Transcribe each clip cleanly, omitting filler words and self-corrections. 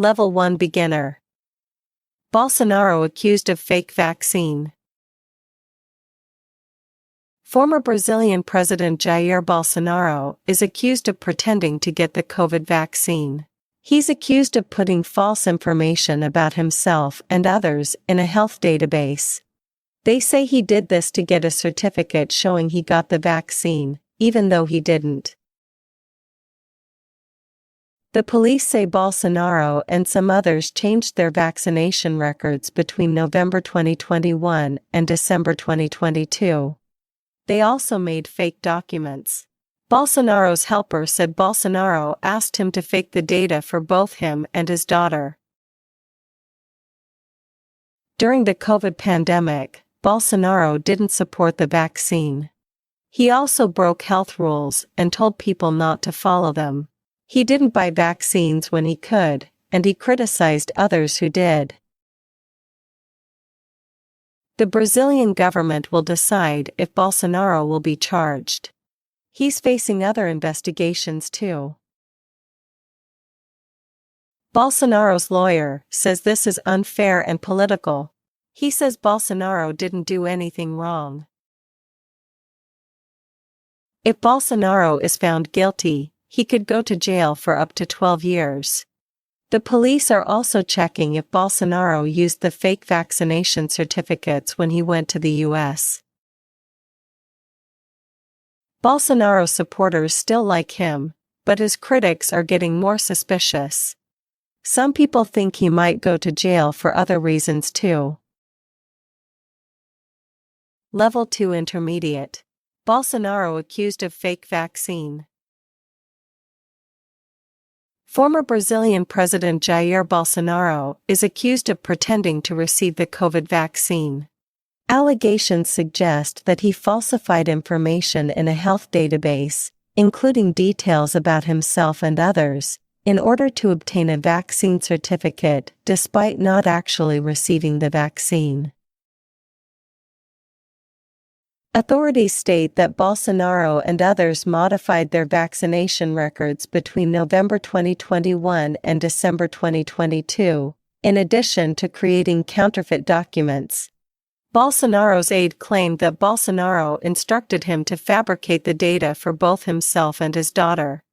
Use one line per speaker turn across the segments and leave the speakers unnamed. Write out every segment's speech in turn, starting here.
Level 1 Beginner. Bolsonaro accused of fake vaccine. Former Brazilian President Jair Bolsonaro is accused of pretending to get the COVID vaccine. He's accused of putting false information about himself and others in a health database. They say he did this to get a certificate showing he got the vaccine, even though he didn't. The police say Bolsonaro and some others changed their vaccination records between November 2021 and December 2022. They also made fake documents. Bolsonaro's helper said Bolsonaro asked him to fake the data for both him and his daughter. During the COVID pandemic, Bolsonaro didn't support the vaccine. He also broke health rules and told people not to follow them. He didn't buy vaccines when he could, and he criticized others who did. The Brazilian government will decide if Bolsonaro will be charged. He's facing other investigations too. Bolsonaro's lawyer says this is unfair and political. He says Bolsonaro didn't do anything wrong. If Bolsonaro is found guilty, he could go to jail for up to 12 years. The police are also checking if Bolsonaro used the fake vaccination certificates when he went to the U.S. Bolsonaro supporters still like him, but his critics are getting more suspicious. Some people think he might go to jail for other reasons too. Level 2 Intermediate. Bolsonaro accused of fake vaccine. Former Brazilian President Jair Bolsonaro is accused of pretending to receive the COVID vaccine. Allegations suggest that he falsified information in a health database, including details about himself and others, in order to obtain a vaccine certificate despite not actually receiving the vaccine. Authorities state that Bolsonaro and others modified their vaccination records between November 2021 and December 2022, in addition to creating counterfeit documents. Bolsonaro's aide claimed that Bolsonaro instructed him to fabricate the data for both himself and his daughter.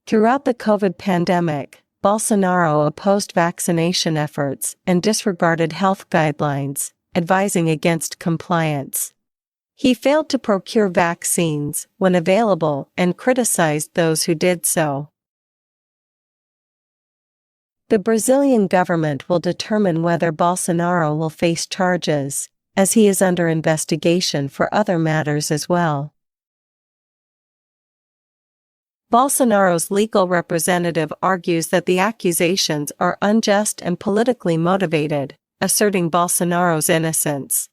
Throughout the COVID pandemic, Bolsonaro opposed vaccination efforts and disregarded health guidelines, advising against compliance. He failed to procure vaccines when available and criticized those who did so. The Brazilian government will determine whether Bolsonaro will face charges, as he is under investigation for other matters as well. Bolsonaro's legal representative argues that the accusations are unjust and politically motivated, asserting Bolsonaro's innocence.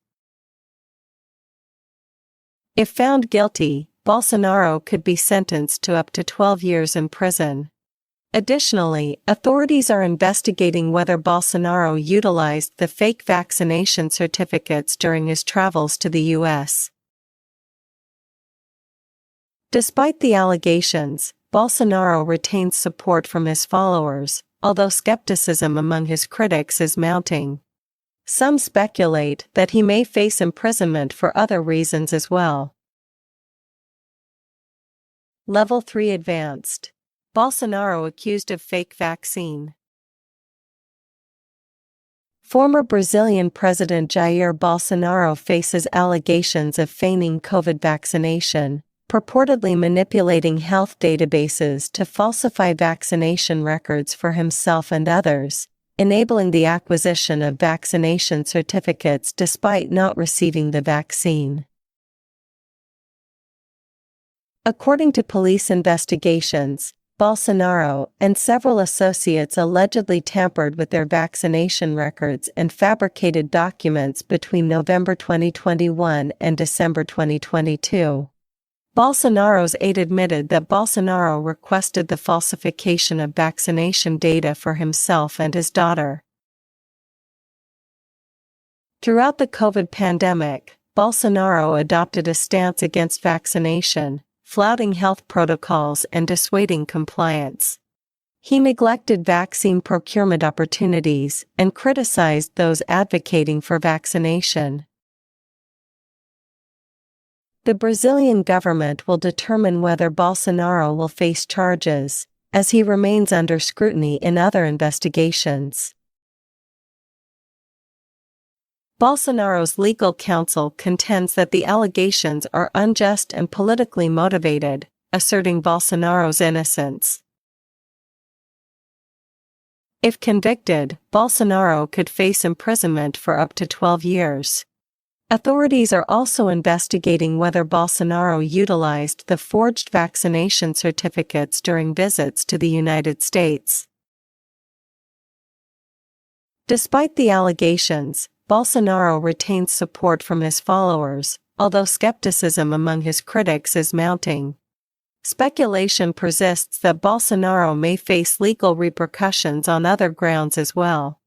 If found guilty, Bolsonaro could be sentenced to up to 12 years in prison. Additionally, authorities are investigating whether Bolsonaro utilized the fake vaccination certificates during his travels to the U.S. Despite the allegations, Bolsonaro retains support from his followers, although skepticism among his critics is mounting. Some speculate that he may face imprisonment for other reasons as well. Level 3 Advanced. Bolsonaro accused of fake vaccine. Former Brazilian President Jair Bolsonaro faces allegations of feigning COVID vaccination, purportedly manipulating health databases to falsify vaccination records for himself and others, enabling the acquisition of vaccination certificates despite not receiving the vaccine. According to police investigations, Bolsonaro and several associates allegedly tampered with their vaccination records and fabricated documents between November 2021 and December 2022. Bolsonaro's aide admitted that Bolsonaro requested the falsification of vaccination data for himself and his daughter. Throughout the COVID pandemic, Bolsonaro adopted a stance against vaccination, flouting health protocols and dissuading compliance. He neglected vaccine procurement opportunities and criticized those advocating for vaccination. The Brazilian government will determine whether Bolsonaro will face charges, as he remains under scrutiny in other investigations. Bolsonaro's legal counsel contends that the allegations are unjust and politically motivated, asserting Bolsonaro's innocence. If convicted, Bolsonaro could face imprisonment for up to 12 years. Authorities are also investigating whether Bolsonaro utilized the forged vaccination certificates during visits to the United States. Despite the allegations, Bolsonaro retains support from his followers, although skepticism among his critics is mounting. Speculation persists that Bolsonaro may face legal repercussions on other grounds as well.